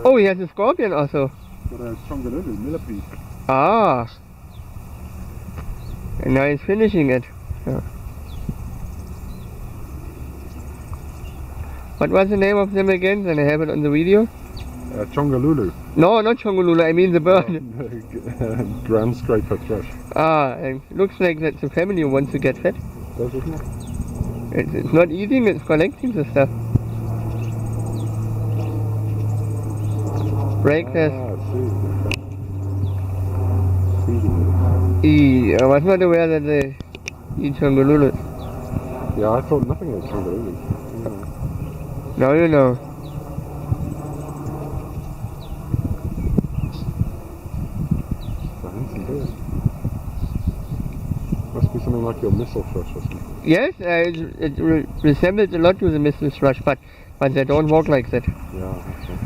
Oh, he has a scorpion also. Got a Chongolulu millipede. Ah. And now he's finishing it. Yeah. What was the name of them again? Then I have it on the video. Chongolulu. No, not Chongolulu, I mean the bird. Ground scraper thrush. Ah, and looks like that's the family who wants to get fed. Does it not? It's not eating, it's collecting the stuff. Breakfast. Ah, I see. Okay. Feeding I was not aware that they eat Chongolulu. it. Yeah, I thought nothing of Chongolulu. Now you know. Must be something like your missile thrush or something. Yes, it resembles a lot to the missile thrush, but they don't walk like that. Yeah, okay.